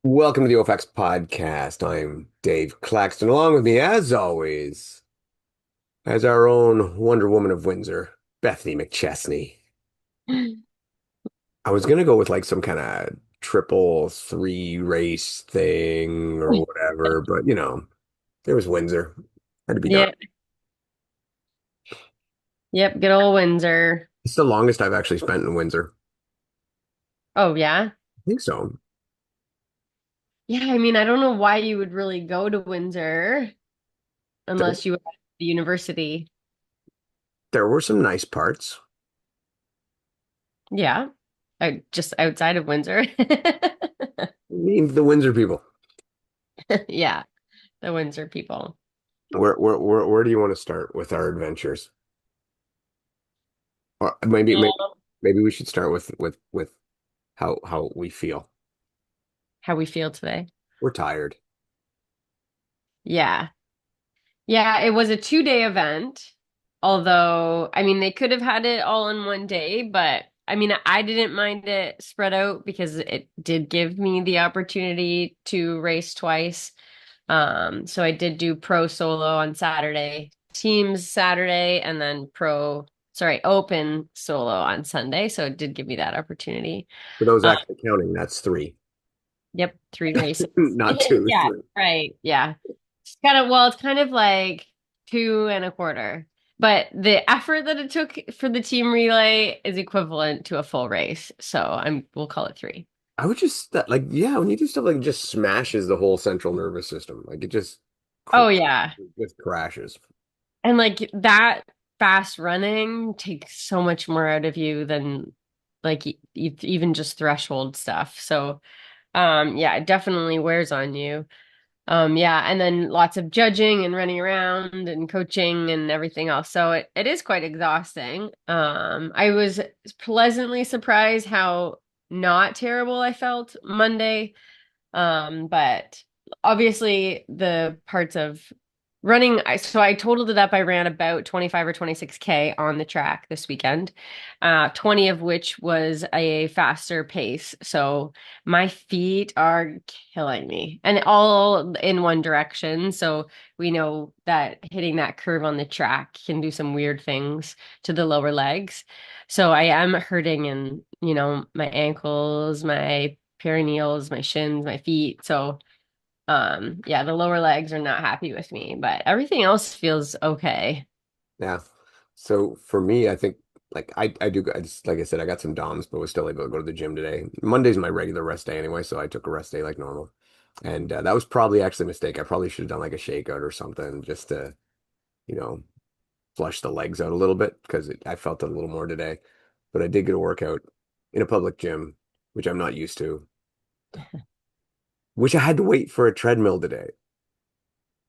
Welcome to the OFAX podcast. I'm Dave Claxton. Along with me, as always, as our own Wonder Woman of Windsor, Bethany McChesney. I was gonna go with like some kind of triple three race thing or whatever, but there was Windsor. Had to be done. Yeah. Yep. Good old Windsor. It's the longest I've actually spent in Windsor. Oh, yeah. I think so. Yeah. I mean, I don't know why you would really go to Windsor There, unless you were at the university. there were some nice parts. Yeah. Just outside of Windsor. I mean, the Windsor people. Yeah. The Windsor people. Where do you want to start with our adventures? Or Yeah. maybe we should start with how we feel. How we feel today. We're tired. Yeah. Yeah. It was a 2-day event. Although, I mean, they could have had it all in one day, but I mean, I didn't mind it spread out because it did give me the opportunity to race twice. So I did do pro solo on Saturday, teams Saturday, and then open solo on Sunday. So it did give me that opportunity. For those Uh, actually counting, that's three, yep, 3 races. not two, Yeah, three. right. Yeah. It's kind of like 2.25. But the effort that it took for the team relay is equivalent to a full race. So we'll call it 3. I would just like, yeah, when you do stuff like it just smashes the whole central nervous system. Like it just Oh yeah. it just crashes. And like that fast running takes so much more out of you than like even just threshold stuff. So yeah, it definitely wears on you. Yeah, and then lots of judging and running around and coaching and everything else. So it is quite exhausting. I was pleasantly surprised how not terrible I felt Monday. But obviously the parts of running, so I totaled it up. I ran about 25 or 26K on the track this weekend, 20 of which was a faster pace. So my feet are killing me and all in one direction. So we know that hitting that curve on the track can do some weird things to the lower legs. So I am hurting in, my ankles, my perineals, my shins, my feet. So yeah, the lower legs are not happy with me, but everything else feels okay. Yeah. So for me, I think like I do I just like I said, I got some DOMs, but was still able to go to the gym today. Monday's my regular rest day anyway, so I took a rest day like normal. And that was probably actually a mistake. I probably should have done like a shakeout or something just to, you know, flush the legs out a little bit because I felt it a little more today. But I did get a workout in a public gym, which I'm not used to, which I had to wait for a treadmill today.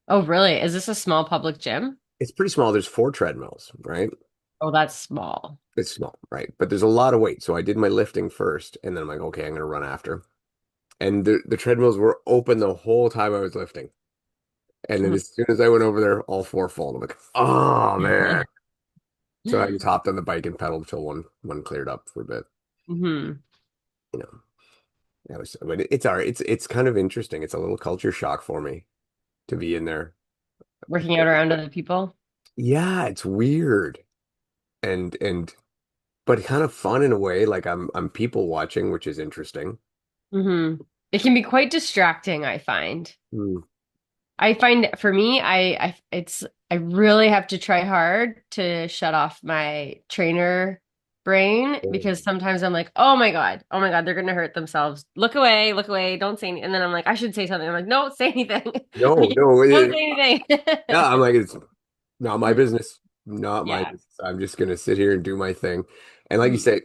Oh, really? Is this a small public gym? It's pretty small. There's four treadmills, right? Oh, that's small. It's small, right? But there's a lot of weight. So I did my lifting first, and then I'm like, okay, I'm gonna run after. And the treadmills were open the whole time I was lifting. And then as soon as I went over there, all four full. I'm like, oh man. So I just hopped on the bike and pedaled till one cleared up for a bit. Hmm. You know, but it's all right. It's kind of interesting. It's a little culture shock for me to be in there. Working out around other people. Yeah, it's weird and but kind of fun in a way. Like I'm people watching, which is interesting. Hmm. It can be quite distracting, I find. Hmm. I find for me, I really have to try hard to shut off my trainer brain because sometimes I'm like, oh my God, they're gonna hurt themselves. Look away, don't say anything. And then I'm like, I should say something. I'm like, no, say anything. No, Like, no, don't say anything. yeah, I'm like, it's not my business. Not my Yeah. business. I'm just gonna sit here and do my thing. And like you Mhm. say,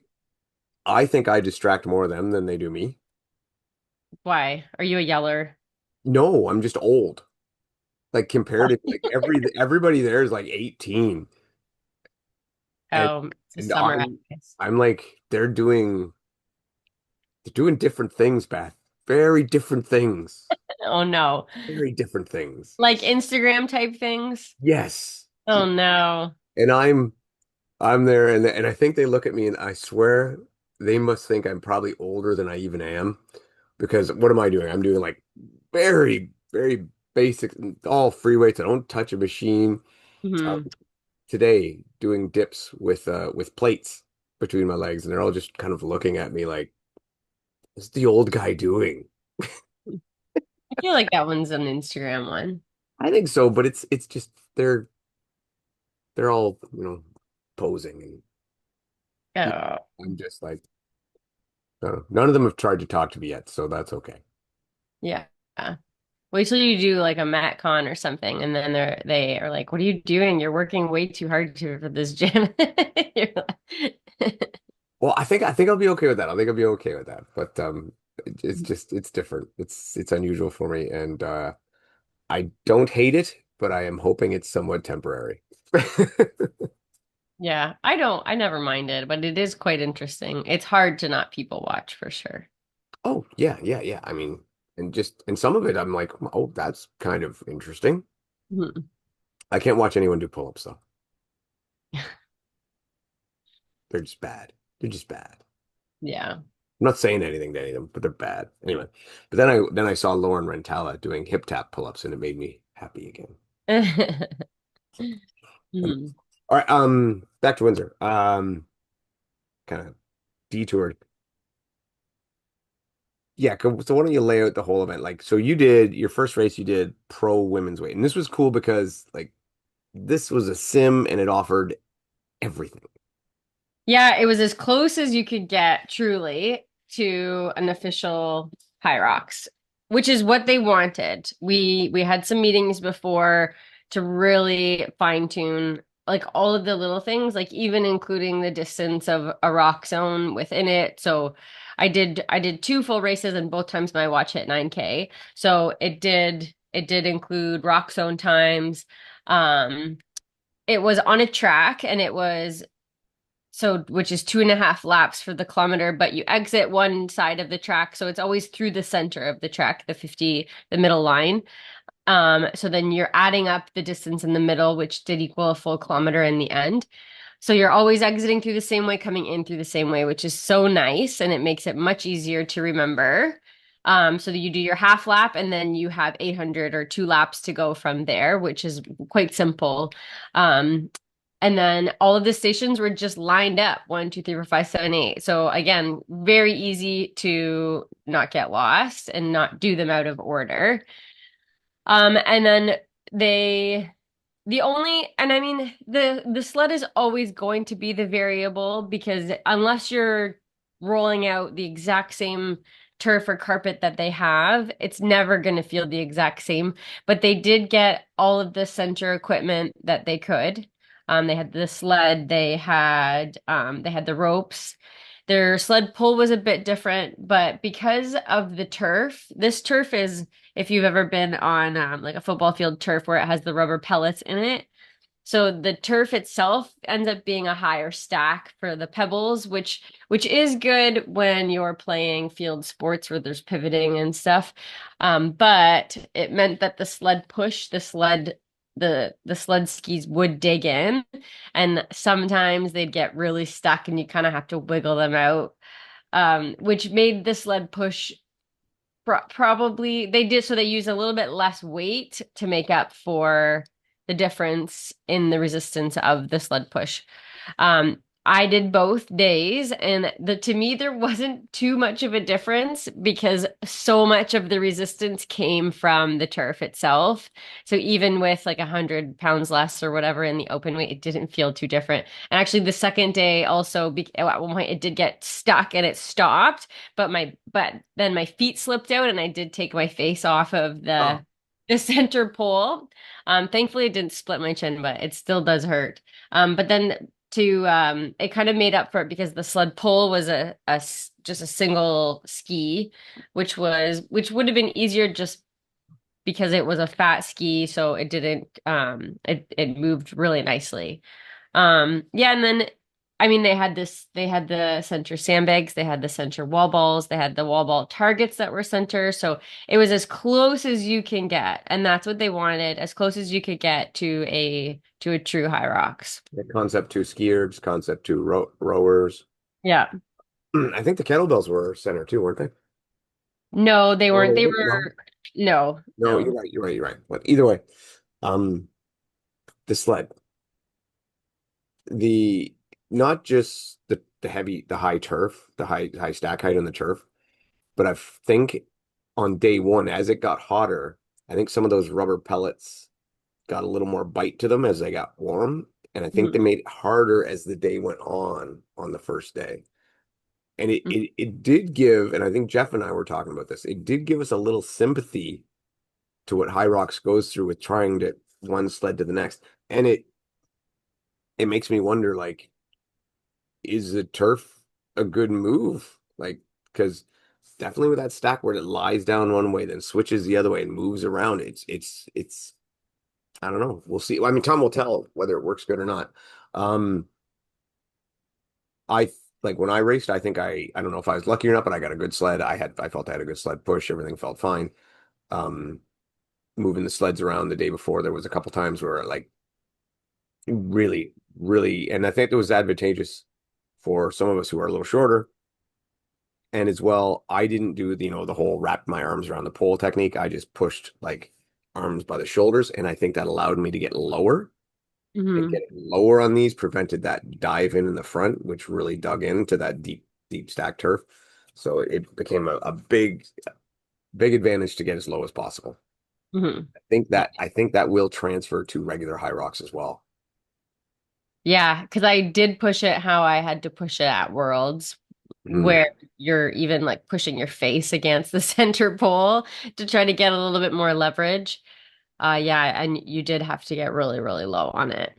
I think I distract more of them than they do me. Why? Are you a yeller? No, I'm just old. Like comparative, like everybody there is like 18. And Oh, it's a and summer eyes. I'm like, they're doing different things, Beth. Very different things. Oh no. Very different things. Like Instagram type things? Yes. Oh no. And I'm there, and I think they look at me, and I swear they must think I'm probably older than I even am, because what am I doing? I'm doing like very, very basic, all free weights. I don't touch a machine. Uh, Hmm. Today, doing dips with plates between my legs, and they're all just kind of looking at me like, "What's the old guy doing?" I feel like that one's an Instagram one. I think so, but it's just they're all, posing, and Oh, I'm just like, none of them have tried to talk to me yet, so that's okay. yeah. Wait till you do like a MatCon or something, and then they are like, "What are you doing? You're working way too hard for this gym." You're like, Well, I think I'll be okay with that. I think I'll be okay with that. But it's just it's different. It's unusual for me, and I don't hate it, but I am hoping it's somewhat temporary. yeah, I never minded, but it is quite interesting. It's hard to not people watch for sure. Oh, yeah, yeah, yeah. I mean, and some of it I'm like, oh, that's kind of interesting. Mhm. I can't watch anyone do pull-ups though. They're just bad. They're just bad. Yeah. I'm not saying anything to any of them, but they're bad. Anyway, but then I saw Lauren Rentala doing hip tap pull-ups, and it made me happy again. Mhm. All right, back to Windsor. Kind of detoured. Yeah, so why don't you lay out the whole event? Like, so you did your first race, you did pro women's weight, and this was cool because like this was a sim and it offered everything. Yeah, it was as close as you could get, truly, to an official Hyrox, which is what they wanted. We had some meetings before to really fine tune like all of the little things, like even including the distance of a rock zone within it. So I did two full races and both times my watch hit 9K. So it did include rock zone times. Um, it was on a track and it was so which is 2.5 laps for the kilometer, but you exit one side of the track, so it's always through the center of the track, the 50, the middle line. So then you're adding up the distance in the middle, which did equal a full kilometer in the end. So you're always exiting through the same way, coming in through the same way, which is so nice, and it makes it much easier to remember. So that you do your half lap, and then you have 800 or 2 laps to go from there, which is quite simple. Um, and then all of the stations were just lined up, 1, 2, 3, 4, 5, 7, 8. So again, very easy to not get lost and not do them out of order. And then they the only, and I mean, the sled is always going to be the variable because unless you're rolling out the exact same turf or carpet that they have, it's never going to feel the exact same. But they did get all of the center equipment that they could. They had the sled, they had the ropes. Their sled pull was a bit different, but because of the turf, this turf is if you've ever been on like a football field turf where it has the rubber pellets in it. So the turf itself ends up being a higher stack for the pebbles, which is good when you're playing field sports where there's pivoting and stuff. But it meant that the sled push, the sled skis would dig in, and sometimes they'd get really stuck, and you kind of have to wiggle them out, which made the sled push probably they did so they use a little bit less weight to make up for the difference in the resistance of the sled push. I did both days, and to me there wasn't too much of a difference because so much of the resistance came from the turf itself. So even with like 100 pounds less or whatever in the open weight, it didn't feel too different. And actually, the second day also, at one point, it did get stuck and it stopped, but then my feet slipped out, and I did take my face off of Oh, the center pole. Thankfully, it didn't split my chin, but it still does hurt. But then it kind of made up for it because the sled pull was just a single ski, which would have been easier just because it was a fat ski, so it didn't it moved really nicely. Yeah, and then I mean, they had the center sandbags, they had the center wall balls, they had the wall ball targets that were center. So it was as close as you can get. And that's what they wanted, as close as you could get to a true high rocks. The Concept 2 skiers, Concept 2 rowers. Yeah. I think the kettlebells were center too, weren't they? No, they Oh, weren't. were They they? No. were no, No, you're no. right. You're right. You're right. But either way, um, the sled, the not just the heavy, the high turf, the high stack height on the turf, but I think on day one, as it got hotter, I think some of those rubber pellets got a little more bite to them as they got warm, and I think they Mhm. made it harder as the day went on the first day. And it did give, and I think Jeff and I were talking about this, it did give us a little sympathy to what Hyrox goes through with trying to one sled to the next. And it makes me wonder, like, is the turf a good move? Like, because definitely with that stack where it lies down one way, then switches the other way and moves around, it's I don't know. We'll see. I mean, time will tell whether it works good or not. Um, I like when I raced, I think I don't know if I was lucky or not, but I got a good sled. I felt I had a good sled push. Everything felt fine. Um, moving the sleds around the day before, there was a couple times where like really, and I think it was advantageous for some of us who are a little shorter. And as well, I didn't do the whole wrap my arms around the pole technique. I just pushed like arms by the shoulders, and I think that allowed me to get lower and Mhm. getting lower on these prevented that dive in the front, which really dug into that deep stack turf. So it became a big advantage to get as low as possible. Mhm. I think that will transfer to regular high rocks as well. Yeah, because I did push it how I had to push it at Worlds, Mm. where you're even like pushing your face against the center pole to try to get a little bit more leverage. Yeah, and you did have to get really, really low on it.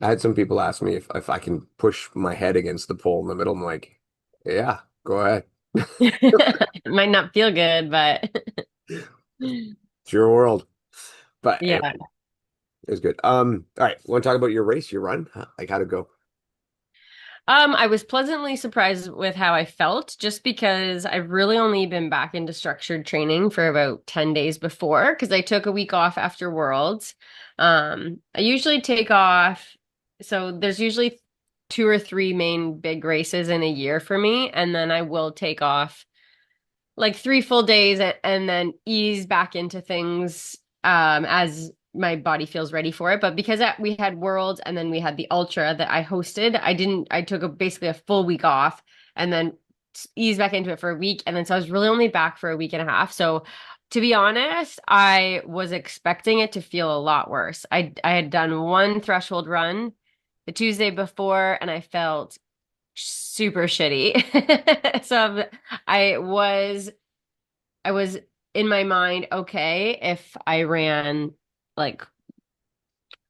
I had some people ask me if I can push my head against the pole in the middle. I'm like, yeah, go ahead. It might not feel good, but It's your world. But yeah. it was good. All right, want to talk about your race, your run? Like how'd it go? I was pleasantly surprised with how I felt just because I've really only been back into structured training for about 10 days before because I took a week off after Worlds. I usually take off, so there's usually two or three main big races in a year for me, and then I will take off like 3 full days and then ease back into things as my body feels ready for it. But because we had Worlds and then we had the Ultra that I hosted, I took basically a full week off and then eased back into it for a week. And then so I was really only back for a week and a half. So to be honest, I was expecting it to feel a lot worse. I had done one threshold run the Tuesday before and I felt super shitty. So I was I was in my mind, okay, if I ran like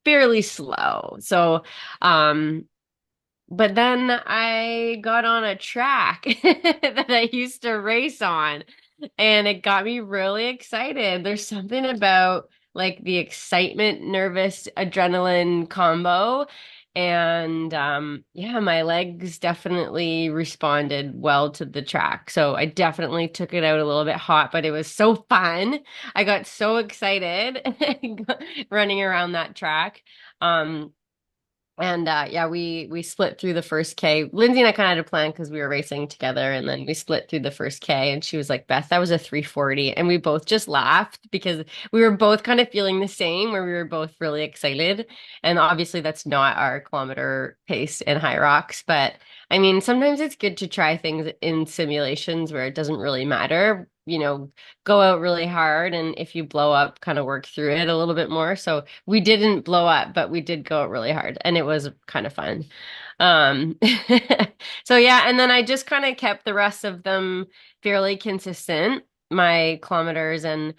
fairly slow. So, um, but then I got on a track that I used to race on, and it got me really excited. There's something about like the excitement, nervous, adrenaline combo. And yeah, my legs definitely responded well to the track. So I definitely took it out a little bit hot, but it was so fun. I got so excited running around that track. Um, and yeah, we split through the first K. Lindsay and I kind of had a plan because we were racing together, and then we split through the first K. And she was like, "Beth, that was a 3:40," and we both just laughed because we were both kind of feeling the same, where we were both really excited. And obviously, that's not our kilometer pace in high rocks, but I mean, sometimes it's good to try things in simulations where it doesn't really matter. Go out really hard, and if you blow up, kind of work through it a little bit more. So we didn't blow up, but we did go out really hard, and it was kind of fun. Um, so yeah, and then I just kind of kept the rest of them fairly consistent, my kilometers, and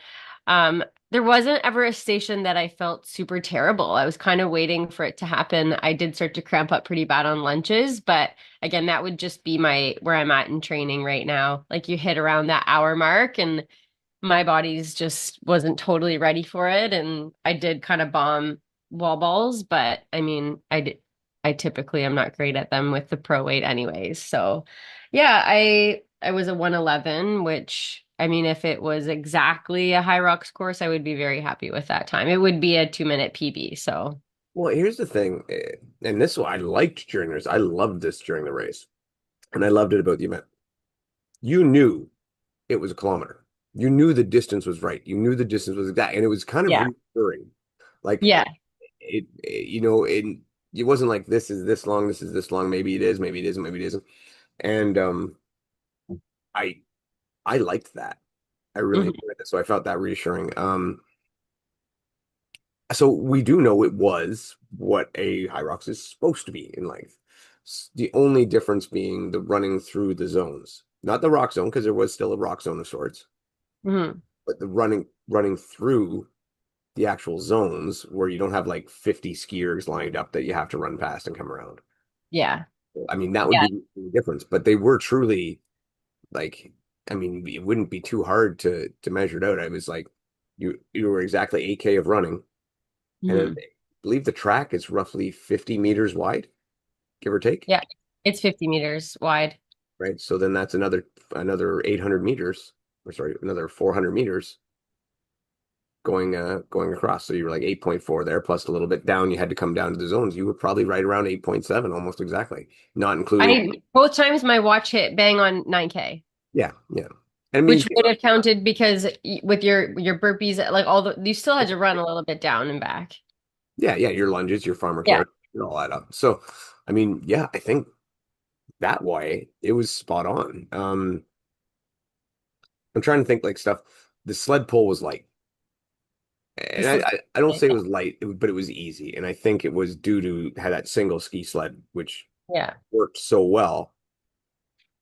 um, there wasn't ever a station that I felt super terrible. I was kind of waiting for it to happen. I did start to cramp up pretty bad on lunches, but again, that would just be my where I'm at in training right now. Like you hit around that hour mark and my body's just wasn't totally ready for it. And I did kind of bomb wall balls, but I mean, I did. I typically am not great at them with the pro weight anyways. So yeah, I was a 111, which I mean, if it was exactly a high rocks course, I would be very happy with that time. It would be a 2 minute PB. So Well, here's the thing, and this one I liked during the race. I loved this during the race, and I loved it about the event. You knew it was a kilometer. You knew the distance was right. You knew the distance was exact, and it was kind of yeah. reassuring. Like Yeah. it wasn't like this is this long, this is this long. Maybe it is, maybe it isn't, maybe it isn't. And I I liked that. I really Mhm. enjoyed it. So I felt that reassuring. So we do know it was what a Hyrox is supposed to be in length. The only difference being the running through the zones, not the rock zone, because there was still a rock zone of sorts, Mhm. but the running through the actual zones where you don't have like 50 skiers lined up that you have to run past and come around. Yeah. I mean, that would Yeah. be the difference, but they were truly like, I mean, it wouldn't be too hard to measure it out. I was like, you were exactly 8K of running, and then Mhm. I believe the track is roughly 50 meters wide, give or take, Yeah. It's 50 meters wide. right? So then that's another 800 meters, or sorry, another 400 meters going across. So you were like 8.4 there, plus a little bit down. You had to come down to the zones. You were probably right around 8.7, almost exactly, not including. I both times my watch hit bang on 9K, Yeah, yeah. And I mean, which would have counted because with your burpees, like all the you still had to run a little bit down and back. yeah, yeah, your lunges, your farmer Yeah. carry, it all add up. So, I mean, yeah, I think that way it was spot on. I'm trying to think like stuff. The sled pull was light, and This I don't say it was light, but it was easy, and I think it was due to had that single ski sled, which yeah. worked so well.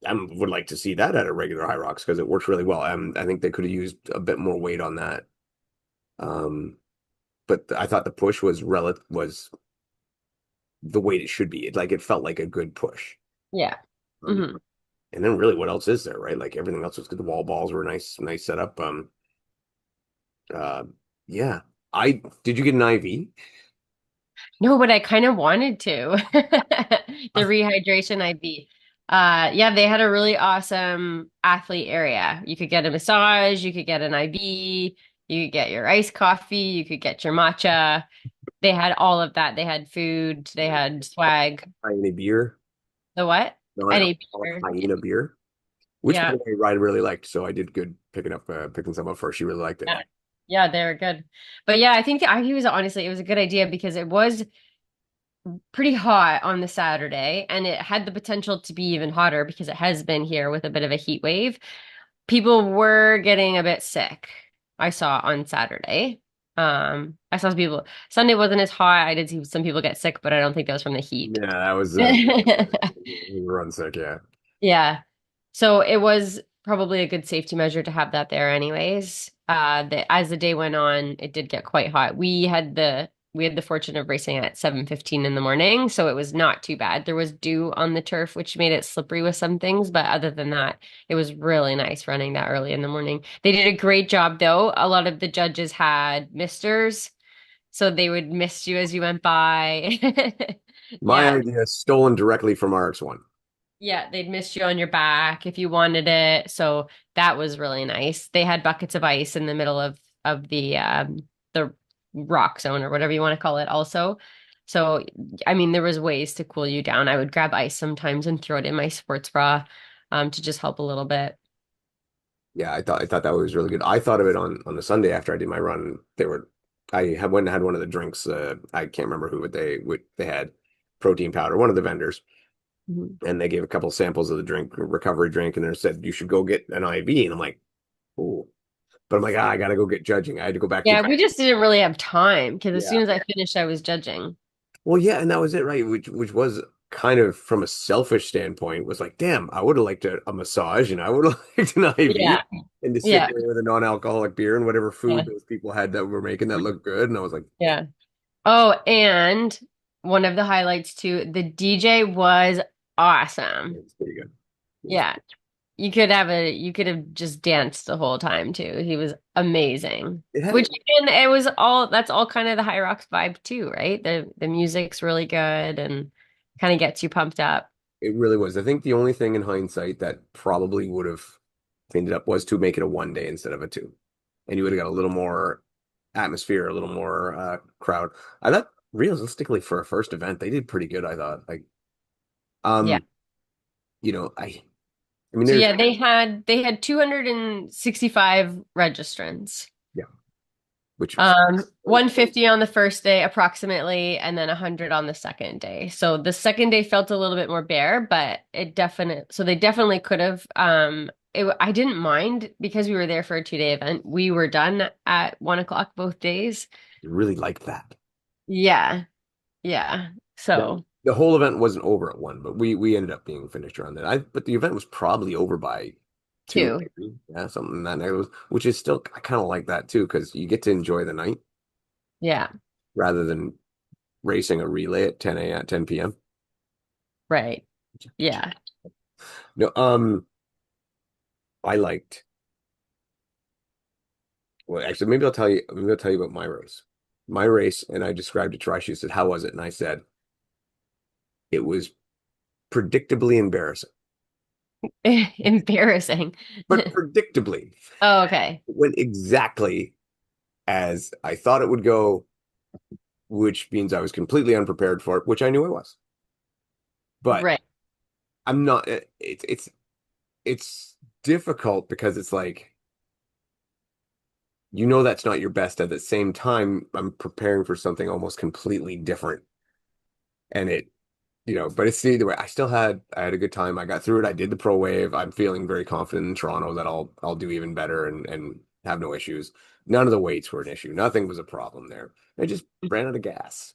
I would like to see that at a regular High Rocks because it works really well. I think they could have used a bit more weight on that. Um, but I thought the push was the weight it should be. It felt like a good push. Yeah. Um, Hmm. and then really, what else is there, right? Like everything else was good. The wall balls were nice, nice setup. Uh, yeah. I did you get an IV? No, but I kind of wanted to. The I, rehydration IV. Yeah, they had a really awesome athlete area. You could get a massage, you could get an IV, you could get your iced coffee, you could get your matcha. They had all of that. They had food, they had swag. Hyena beer. The what? No, an Any alcoholic beer. hyena beer, which by Yeah. the way, Ryan really liked. So I did good picking some up for her. She really liked it. Yeah. Yeah, they were good. But yeah, I think the IV was honestly, it was a good idea because it was pretty hot on the Saturday, and it had the potential to be even hotter because it has been here with a bit of a heat wave. People were getting a bit sick. I saw on Saturday. I saw some people. Sunday wasn't as hot. I did see some people get sick, but I don't think that was from the heat. Yeah, that was run sick. Yeah. Yeah. So it was probably a good safety measure to have that there anyways. As the day went on, it did get quite hot. We had the fortune of racing at 7:15 in the morning, so it was not too bad. There was dew on the turf, which made it slippery with some things, but other than that, it was really nice running that early in the morning. They did a great job though. A lot of the judges had misters, so they would mist you as you went by. My Yeah. idea stolen directly from RX1. Yeah, they'd mist you on your back if you wanted it. So that was really nice. They had buckets of ice in the middle of the rock zone or whatever you want to call it also. So I mean there was ways to cool you down. I would grab ice sometimes and throw it in my sports bra to just help a little bit. Yeah, I thought that was really good. I thought of it on the Sunday after I did my run. I had went and had one of the drinks. I can't remember what they had protein powder, one of the vendors, Mhm. and they gave a couple samples of the drink, recovery drink, and they said you should go get an IV. And I'm like, oh, but I'm like, I gotta go get judging. I had to go back to Yeah, we just didn't really have time because as yeah. soon as I finished, I was judging. Well, yeah, and that was it, right? Which was kind of from a selfish standpoint was like, damn, I would have liked a massage and I would have liked an IV Yeah. and to sit Yeah. there with a non-alcoholic beer and whatever food Yeah. those people had that were making that look good. And I was like, Yeah. Oh, and one of the highlights too, the DJ was awesome. it's pretty good. It's, Yeah. You could have just danced the whole time too. He was amazing. it had Which again, it was all that's all kind of the High Rocks vibe too, right? The music's really good and kind of gets you pumped up. It really was. I think the only thing in hindsight that probably would have cleaned it up was to make it a 1 day instead of a two. And you would have got a little more atmosphere, a little more crowd. I thought realistically for a first event, they did pretty good, I thought. Yeah. Um, I mean So there's yeah, they had 265 registrants. yeah, which was 150 on the first day approximately, and then 100 on the second day. So the second day felt a little bit more bare, but so they definitely could have I didn't mind because we were there for a 2-day event. We were done at 1 o'clock both days. really liked that. Yeah. Yeah. Now, So the whole event wasn't over at one, but we ended up being finished around that. But the event was probably over by two, two. maybe. Yeah, something in that neighborhood, which is still I kind of like that too, because you get to enjoy the night Yeah. rather than racing a relay at 10 a.m. 10 p.m. Right. Yeah. No, I liked. Well, actually, maybe I'll tell you about my race. My race, and I described it to Rishi. She said, "How was it?" And I said, "It was predictably embarrassing, Embarrassing. but predictably, Oh, okay. it went exactly as I thought it would go, which means I was completely unprepared for it, which I knew I was. But Right. I'm not. It's difficult because it's like that's not your best. At the same time, I'm preparing for something almost completely different, and but it's either way. I had a good time. I got through it. I did the pro wave. I'm feeling very confident in Toronto that I'll do even better and have no issues. None of the weights were an issue. Nothing was a problem there. I just ran out of gas.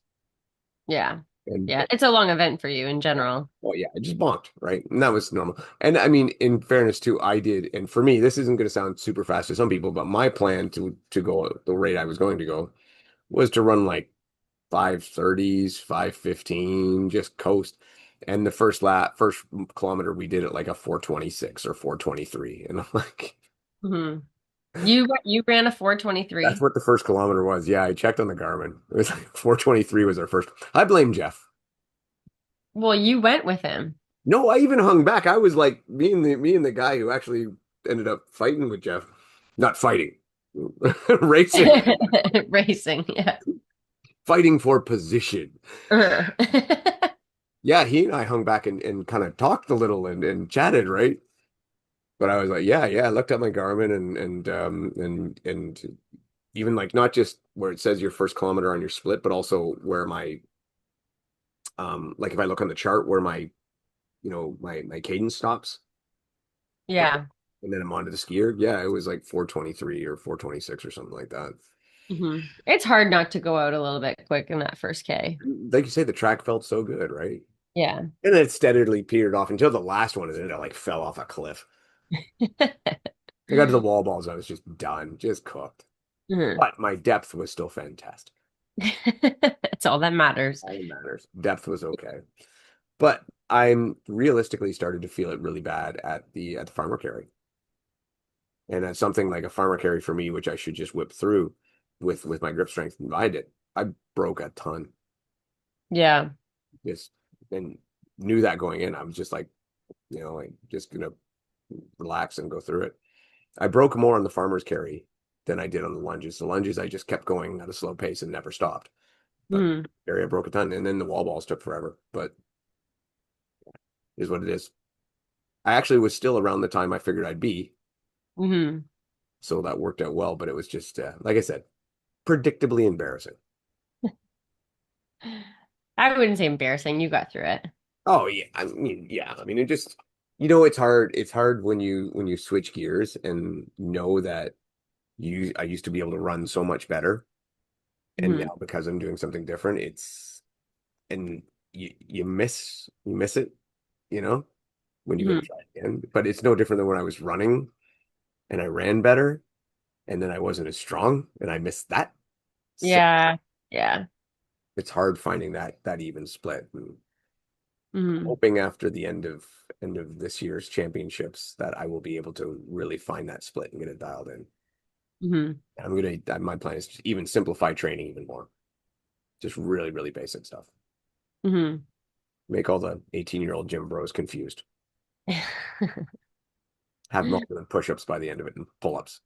Yeah. And Yeah. It's a long event for you in general. well, yeah, I just bonked, right? And that was normal. And I mean, in fairness too, I did, and for me, this isn't going to sound super fast to some people, but my plan to go the rate I was going to go was to run like 5:30s, 5:15, just coast. And the first kilometer, we did it like a 4:26 or 4:23. And I'm like, Hmm. You ran a that's 4:23. what the first kilometer was. Yeah, I checked on the Garmin. It was like 4:23 was our first. I blame Jeff. Well, you went with him. No, I even hung back. I was like me and the guy who actually ended up fighting with Jeff. Not fighting, racing, Racing, yeah. fighting for position. Uh-huh. Yeah, he and I hung back and kind of talked a little and chatted, right? But I was like, yeah, yeah. I looked at my Garmin and even like not just where it says your first kilometer on your split, but also where my like if I look on the chart where my cadence stops Yeah. and then I'm onto the skier. Yeah, it was like 4:23 or 4:26 or something like that. It's hard not to go out a little bit quick in that first K. Like you say, the track felt so good, right? Yeah. And then it steadily petered off until the last one, and then it like fell off a cliff. I got to the wall balls, I was just done, just cooked. Mhm. But my depth was still fantastic. That's all that matters. All that matters. Depth was okay. But I'm realistically started to feel it really bad at the farmer carry. And that's something like a farmer carry for me, which I should just whip through with my grip strength. I did. I broke a ton. Yeah. Just and knew that going in. I was just like, like just gonna relax and go through it. I broke more on the farmer's carry than I did on the lunges. The lunges I just kept going at a slow pace and never stopped. But Hmm. area broke a ton, and then the wall balls took forever. But it is what it is. I actually was still around the time I figured I'd be, Hmm. so that worked out well. But it was just like I said, predictably embarrassing. I wouldn't say embarrassing. You got through it. Oh yeah, I mean yeah, I mean it just it's hard. It's hard when you switch gears and know that I used to be able to run so much better, and Hmm. now because I'm doing something different, and you miss it, you know, when you go to Hmm. try it again. But it's no different than when I was running and I ran better, and then I wasn't as strong, and I missed that. So Yeah. Yeah. it's hard finding that even split. And I'm Hmm. hoping after the end of this year's championships that I will be able to really find that split and get it dialed in. Hmm. My plan is to even simplify training even more. Just really, really basic stuff. Hmm. Make all the 18-year-old gym bros confused. Have them all doing push-ups by the end of it and pull-ups.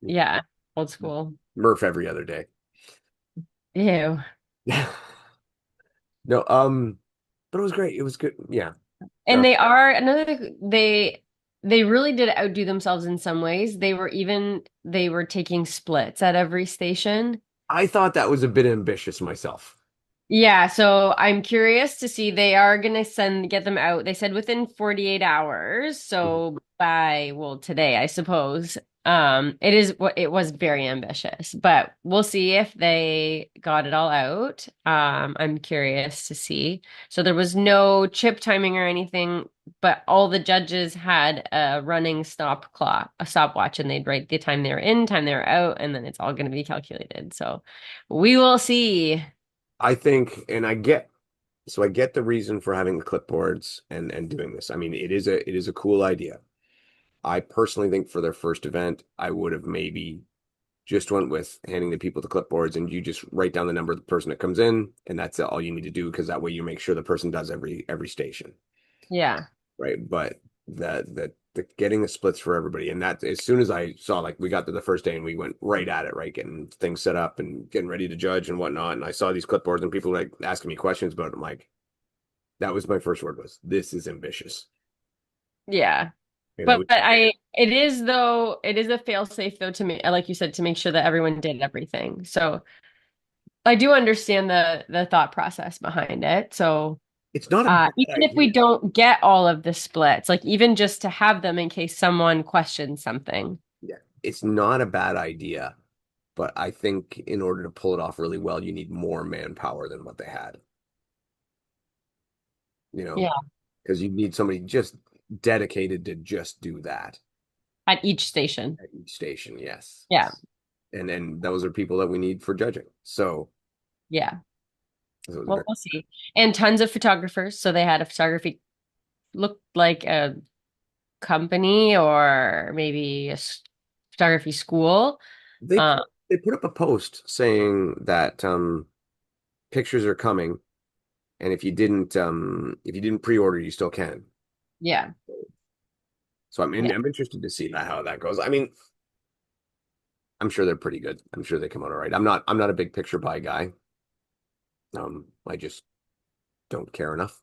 Yeah, old school. Murph every other day. Ew. No, but it was great. It was good. Yeah. And Uh, they are another thing, they really did outdo themselves in some ways. They were taking splits at every station. I thought that was a bit ambitious myself. Yeah, so I'm curious to see they are gonna get them out. They said within 48 hours, Mhm. so by well today, I suppose. It was very ambitious, but we'll see if they got it all out. I'm curious to see. So there was no chip timing or anything, but all the judges had a running stop clock, a stopwatch, and they'd write the time they were in, time they were out, and then it's all gonna be calculated. So we will see. I think, and I get the reason for having the clipboards and doing this. I mean, it is a cool idea. I personally think for their first event, I would have maybe just went with handing the people the clipboards and you just write down the number of the person that comes in, and that's all you need to do because that way you make sure the person does every station, Yeah. right? But the getting the splits for everybody, and that as soon as I saw like we got to the first day and we went right at it, right, getting things set up and getting ready to judge and whatnot, and I saw these clipboards and people like asking me questions about it. I'm like, that was my first word was this is ambitious. Yeah. And I But would it is a fail safe though to me, like you said, to make sure that everyone did everything. So I do understand the thought process behind it. So it's not a bad even if we idea. don't get all of the splits, like even just to have them in case someone questions something. Yeah, it's not a bad idea. But I think in order to pull it off really well, you need more manpower than what they had, you know, Yeah. because you need somebody just dedicated to just do that At each station. at each station. Yes. Yeah. And those are people that we need for judging. Yeah. So it was Well, very, we'll see. And tons of photographers. So they had a photography looked like a company or maybe photography school. they Uh, they put up a post saying that pictures are coming, and if you didn't pre-order, you still can. yeah, So yeah, I'm interested to see how that goes. I mean, I'm sure they're pretty good. I'm sure they come out all right. I'm not a big picture buy guy. I just don't care enough.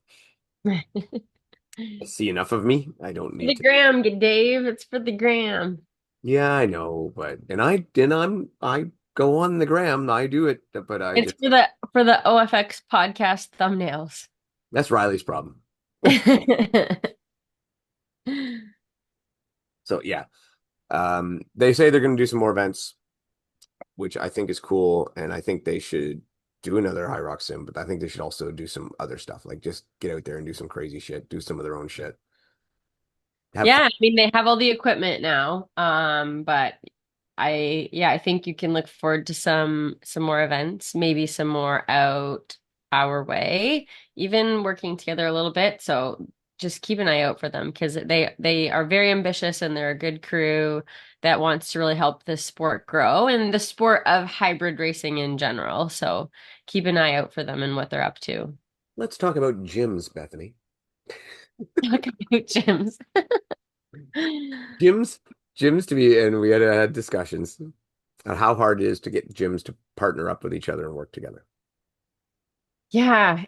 I see enough of me. I don't For need the to. gram, Dave. It's for the gram. Yeah, I know, but I go on the gram. I do it, but I It's just for the OFX podcast thumbnails. that's Riley's problem. So yeah, they say they're going to do some more events, which I think is cool, and I think they should do another Hyrox sim, but I think they should also do some other stuff, like just get out there and do some crazy shit, do some of their own shit, have fun. Yeah, I mean they have all the equipment now. But I think you can look forward to some more events, maybe some more out our way, even working together a little bit. So just keep an eye out for them because they are very ambitious and they're a good crew that wants to really help this sport grow and the sport of hybrid racing in general. So keep an eye out for them and what they're up to. Let's talk about gyms, Bethany. Talk about gyms. Gyms, gyms to be, and we had discussions on how hard it is to get gyms to partner up with each other and work together. Yeah,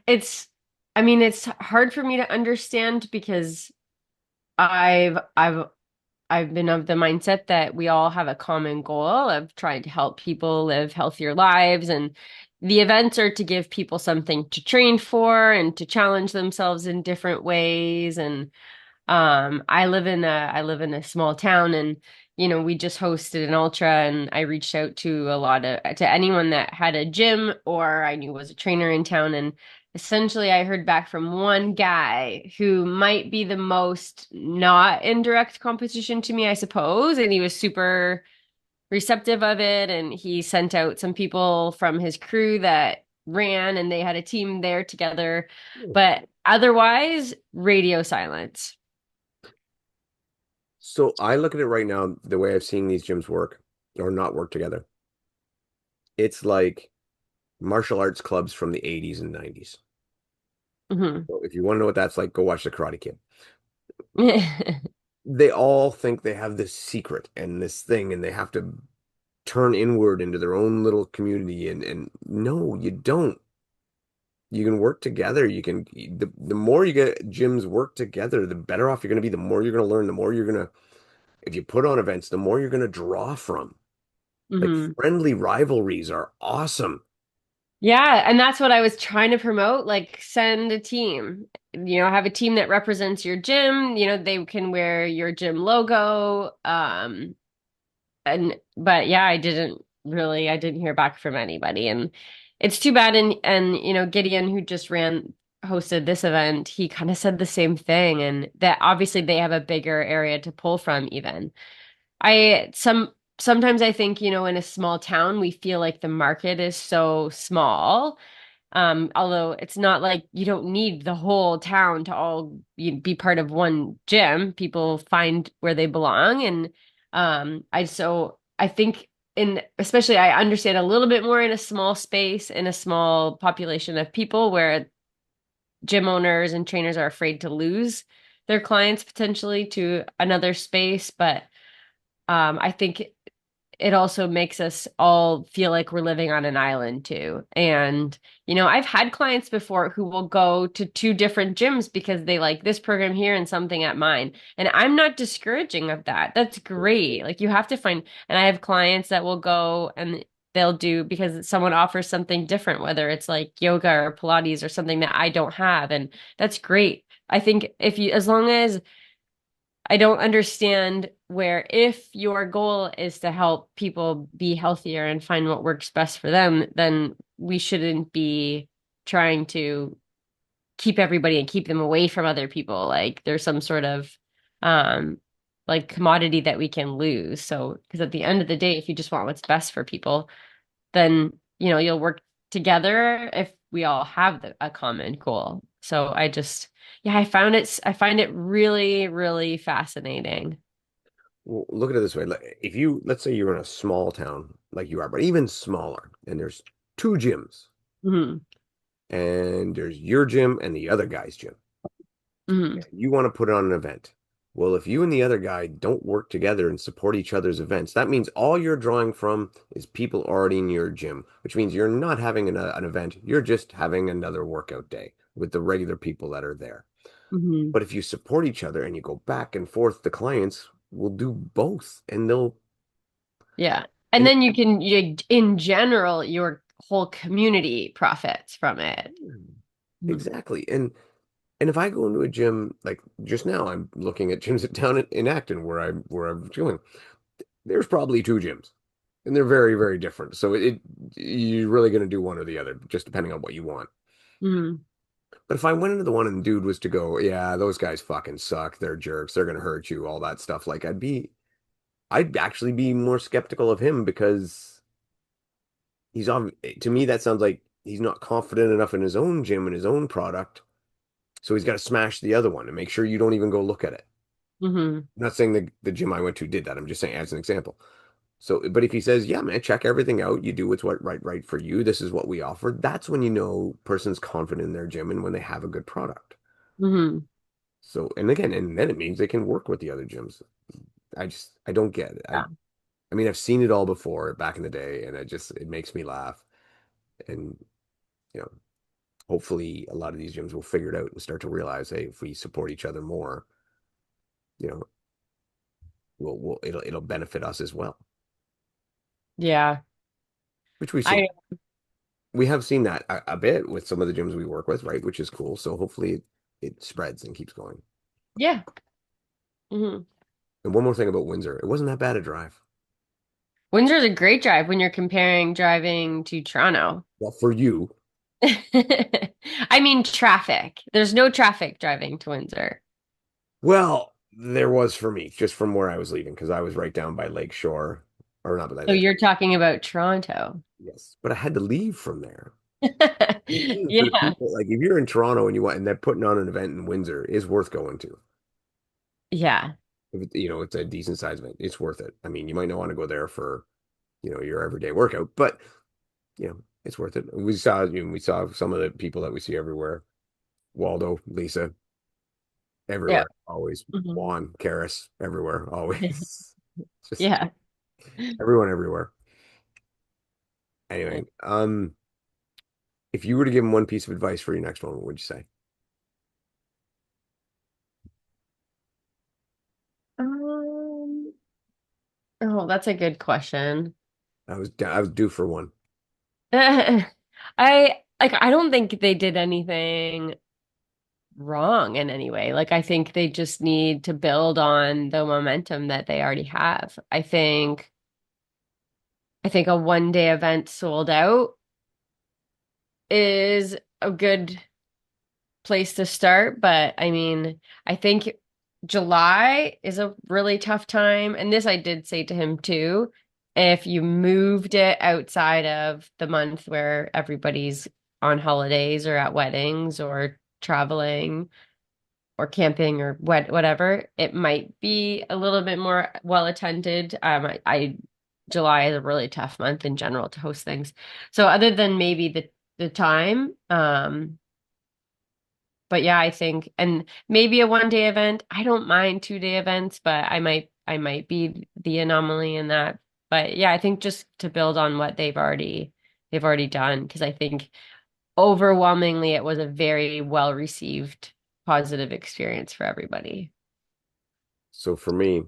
I mean, it's hard for me to understand because I've I've I've been of the mindset that we all have a common goal of trying to help people live healthier lives and the events are to give people something to train for and to challenge themselves in different ways and I live in a small town and we just hosted an ultra and I reached out to to anyone that had a gym or I knew was a trainer in town and essentially I heard back from one guy who might be the most not in direct competition to me, I suppose, and he was super receptive of it and he sent out some people from his crew that ran and they had a team there together, but otherwise radio silence. So I look at it right now, the way I've seen these gyms work or not work together. It's like martial arts clubs from the 80s and 90s. Hmm. So if you want to know what that's like, go watch The Karate Kid. They all think they have this secret and this thing, and they have to turn inward into their own little community. And no, you don't. You can work together. You can the more you get gyms work together, the better off you're going to be. The more you're going to learn. The more you're going to if you put on events, the more you're going to draw from. Like Hmm. friendly rivalries are awesome. Yeah, and that's what I was trying to promote. Like, send a team. Have a team that represents your gym. They can wear your gym logo. But yeah, I didn't hear back from anybody. And it's too bad. And Gideon, who just hosted this event, he kind of said the same thing. And that obviously they have a bigger area to pull from even. Sometimes I think, in a small town, we feel like the market is so small. Although it's not like you don't need the whole town to all be part of one gym. People find where they belong. And I think especially I understand a little bit more in a small space, in a small population of people where gym owners and trainers are afraid to lose their clients potentially to another space. But I think it also makes us all feel like we're living on an island too. And, I've had clients before who will go to two different gyms because they like this program here and something at mine. And I'm not discouraging of that. That's great. Like you have to find, and I have clients that will go and they'll do because someone offers something different, whether it's like yoga or Pilates or something that I don't have. And that's great. I think as long as I don't understand where if your goal is to help people be healthier and find what works best for them, then we shouldn't be trying to keep everybody and keep them away from other people. Like there's some sort of um like commodity that we can lose. So, because at the end of the day, if you just want what's best for people, then you'll work together if we all have a common goal. So yeah, I find it really, really fascinating. Well, look at it this way. If let's say you're in a small town like you are, but even smaller, and there's two gyms, Hmm. and there's your gym and the other guy's gym. Hmm. You want to put on an event. Well, if you and the other guy don't work together and support each other's events, that means all you're drawing from is people already in your gym, which means you're not having an event. You're just having another workout day with the regular people that are there. Hmm. But if you support each other and you go back and forth, the clients will do both and they'll, Yeah. And and then in general, your whole community profits from it. Mhm. exactly. And if I go into a gym, like just now, I'm looking at gyms down in Acton where I'm going. There's probably two gyms, and they're very, very different. So you're really going to do one or the other, just depending on what you want. Mhm. But if I went into the one and the dude was to go, yeah, those guys fucking suck. They're jerks. They're going to hurt you, all that stuff. Like I'd actually be more skeptical of him because he's on, to me, that sounds like he's not confident enough in his own gym and his own product. So he's got to smash the other one and make sure you don't even go look at it. Mhm. I'm not saying the gym I went to did that. I'm just saying as an example. So, but if he says, "Yeah, man, check everything out. You do what's right for you. This is what we offer." That's when you know person's confident in their gym and when they have a good product. Mhm. So, and again, and then it means they can work with the other gyms. I don't get it. Yeah. I mean, I've seen it all before back in the day, and it makes me laugh. And you know, hopefully, a lot of these gyms will figure it out and start to realize, hey, if we support each other more, you know, it'll benefit us as well, Yeah. which we've seen. I We have seen that a bit with some of the gyms we work with, right? Which is cool. So hopefully it spreads and keeps going. Yeah. Mhm. And one more thing about Windsor, it wasn't that bad a drive. Windsor's a great drive when you're comparing driving to Toronto. Well, for you, I mean traffic. There's no traffic driving to Windsor. well, there was for me, just from where I was leaving, because I was right down by Lake Shore, or not by So Lake Shore. you're talking about Toronto. Yes, but I had to leave from there. For the Yeah. people, like if you're in Toronto and and they're putting on an event in Windsor, is worth going to. Yeah. If it's a decent size event, it's worth it. I mean, you might not want to go there for, your everyday workout, but it's worth it. We saw some of the people that we see everywhere. Waldo, Lisa, Yeah. everywhere, always. Mhm. Juan, Karis, everywhere, always. Just Yeah. everyone everywhere. Anyway, if you were to give him one piece of advice for your next one, what would you say? Um, oh, that's a good question. I was due for one. I don't think they did anything wrong in any way. Like I think they just need to build on the momentum that they already have. I think a one day event sold out is a good place to start, but I mean, I think July is a really tough time. And this I did say to him too. If you moved it outside of the month where everybody's on holidays or at weddings or traveling or camping or whatever, it might be a little bit more well attended. July is a really tough month in general to host things. So other than maybe the time, but yeah, I think, and maybe a one day event. I don't mind 2 day events, but I might be the anomaly in that. But yeah, I think just to build on what they've already done, because I think overwhelmingly it was a very well received positive experience for everybody. So for me,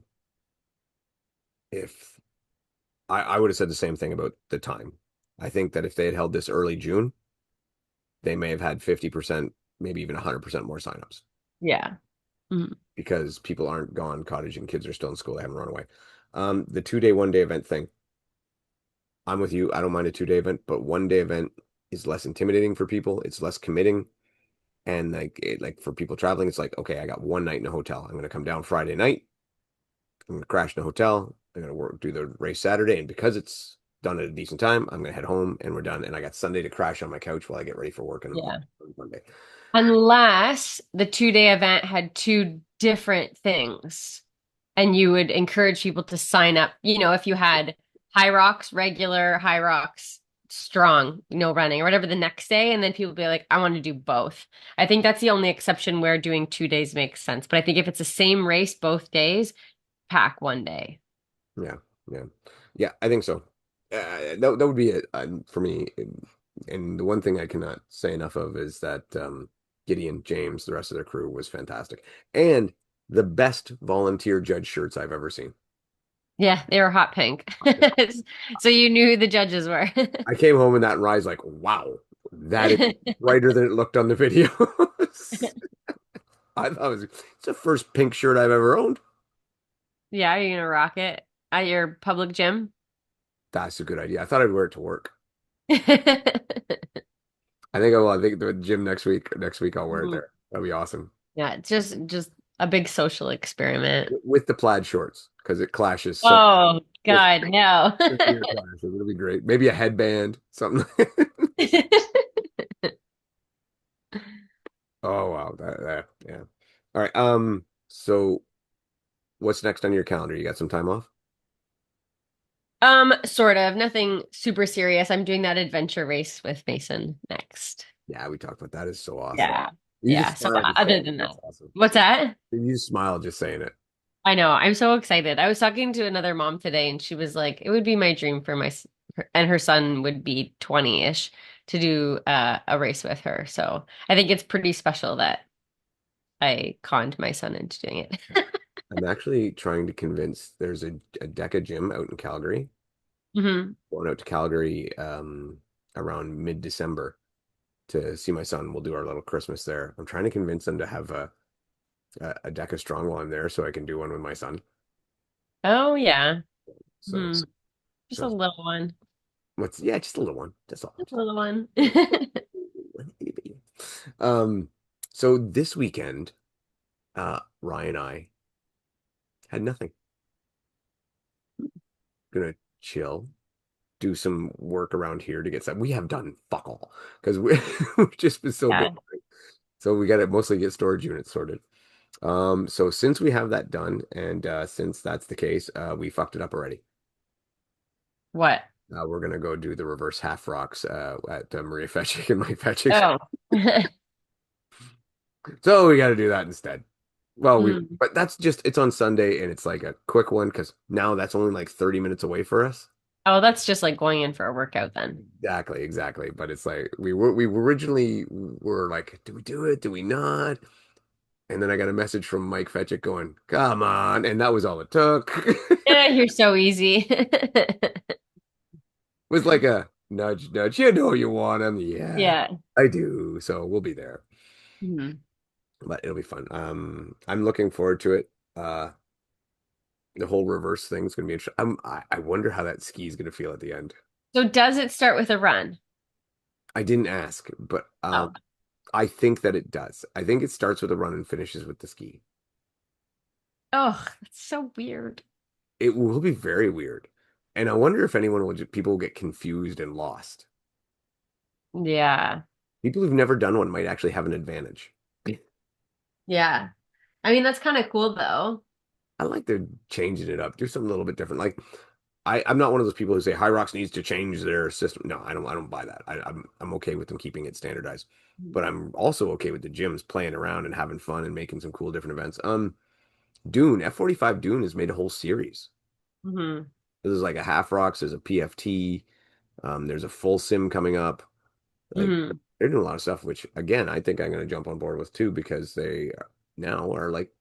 if I would have said the same thing about the time. I think that if they had held this early June, they may have had 50%, maybe even 100% more signups Yeah. Mhm. because people aren't gone cottage and kids are still in school. They haven't run away. The 2 day, 1 day event thing, I'm with you. I don't mind a 2 day event, but 1 day event is less intimidating for people. It's less committing. And like for people traveling, it's like, okay, I got one night in a hotel. I'm going to come down Friday night. I'm going to crash in a hotel. I'm going to do the race Saturday. And because it's done at a decent time, I'm going to head home and we're done. And I got Sunday to crash on my couch while I get ready for work on Yeah. Monday. Unless the 2 day event had two different things, and you would encourage people to sign up. If you had Hyrox regular, Hyrox strong, running or whatever the next day, and then people be like, I want to do both. I think that's the only exception where doing 2 days makes sense. But I think if it's the same race both days, pack one day. Yeah, yeah, yeah. I think so. That would be it for me. And the one thing I cannot say enough of is that Gideon, James, the rest of their crew was fantastic, and the best volunteer judge shirts I've ever seen. Yeah, they were hot pink. So you knew who the judges were. I came home in that and Rise like, wow, that is brighter than it looked on the videos. I thought it's the first pink shirt I've ever owned. Yeah, are you gonna rock it at your public gym? That's a good idea. I thought I'd wear it to work. I think I will. I think the gym next week. Next week I'll wear it Mhm. there. That'll be awesome. Yeah, it's just a big social experiment. With the plaid shorts because it clashes so Oh with God, no. your classes. It'll be great. Maybe a headband, something. Oh wow, yeah. All right. So what's next on your calendar? You got some time off? Sort of. Nothing super serious. I'm doing that adventure race with Mason next. Yeah, we talked about that. Is so awesome. Yeah. You Yeah. just So smile just saying other it. than that, That's awesome. what's that? You just smile just saying it. I know. I'm so excited. I was talking to another mom today, and she was like, "It would be my dream for and her son would be 20-ish to do a race with her." So I think it's pretty special that I conned my son into doing it. I'm actually trying to convince there's a DECA gym out in Calgary. hmm Going out to Calgary around mid-December to see my son. We'll do our little Christmas there. I'm trying to convince them to have a DECA strong while I'm there so I can do one with my son. Oh yeah. So Hmm. Just a so little one. what's yeah, just a little one. That's all. Just a little one. Um, so this weekend, Ryan and I had nothing. Gonna chill, do some work around here to get some. We have done fuck all because we've just been so busy. Yeah. So we got to mostly get storage units sorted. So since we have that done, and since that's the case, we fucked it up already. What? We're gonna go do the reverse half rocks at Maria Fetchik and Mike Fetchik. Oh. So we got to do that instead. Well, Mm. but that's just, it's on Sunday and it's like a quick one because now that's only like 30 minutes away for us. Oh, that's just like going in for a workout then. Exactly, exactly. But it's like we originally were like, do we do it? Do we not? And then I got a message from Mike Fetchick going, come on. And that was all it took. Yeah, you're so easy. Was like a nudge, nudge. You know you want him. Yeah, Yeah. I do. So we'll be there. Mhm. But it'll be fun. I'm looking forward to it. The whole reverse thing is gonna be interesting. I wonder how that ski is gonna feel at the end. So does it start with a run? I didn't ask, but Oh. I think that it does. I think it starts with a run and finishes with the ski. Oh, that's so weird. It will be very weird. And I wonder if people will get confused and lost. Yeah. People who've never done one might actually have an advantage. Yeah. I mean, that's kind of cool though. I like they're changing it up, do something a little bit different. Like I'm not one of those people who say Hyrox needs to change their system. No, I don't buy that. I'm okay with them keeping it standardized. But I'm also okay with the gyms playing around and having fun and making some cool different events. Dune, F45 Dune has made a whole series. Hmm. There's like a half rocks, there's a PFT, there's a full sim coming up. Like Hmm. they're doing a lot of stuff, which again, I think I'm going to jump on board with too because they now are like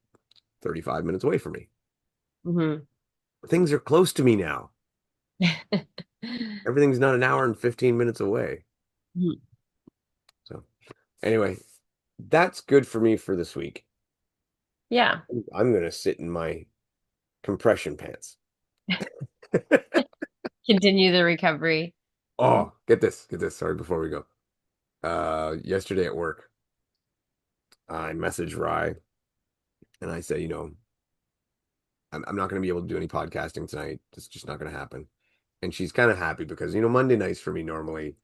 35 minutes away from me. Hmm. Things are close to me now. Everything's not an hour and 15 minutes away. So anyway, that's good for me for this week. Yeah. I'm going to sit in my compression pants. Continue the recovery. Oh, get this, get this. Sorry, before we go. Yesterday at work, I messaged Rye and I said, I'm not going to be able to do any podcasting tonight. It's just not going to happen. And she's kind of happy because, Monday nights for me normally,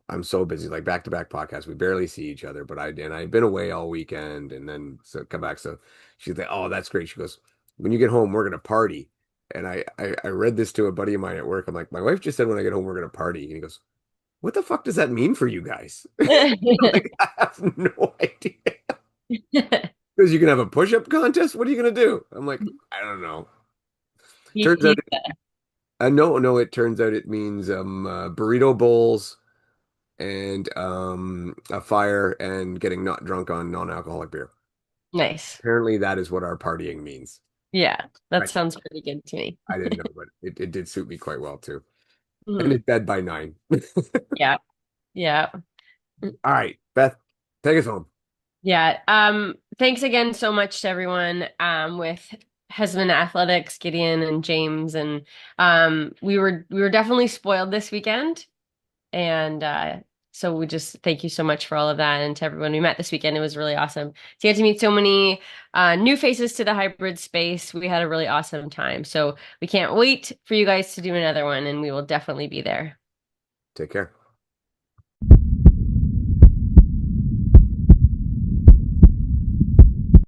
I'm so busy, like back to back podcasts. We barely see each other, but I'd been away all weekend and then so come back. So she's like, oh, that's great. She goes, when you get home, we're going to party. And I read this to a buddy of mine at work. I'm like, my wife just said when I get home, we're going to party. And he goes, what the fuck does that mean for you guys? I'm like, I have no idea. Because you can have a push-up contest. What are you going to do? I'm like, I don't know. Turns out Pizza. no, no, it turns out it means burrito bowls and a fire and getting not drunk on non-alcoholic beer. Nice. Apparently, that is what our partying means. Yeah, I, that sounds pretty good to me. I didn't know, but it did suit me quite well too. And Mhm. it's bed by 9. Yeah. Yeah. All right, Beth, take us home. Yeah. Thanks again so much to everyone with Husband Athletics, Gideon and James. And we were definitely spoiled this weekend. And so we just thank you so much for all of that. And to everyone we met this weekend, it was really awesome to get to meet so many new faces to the hybrid space. We had a really awesome time. So we can't wait for you guys to do another one, and we will definitely be there. Take care.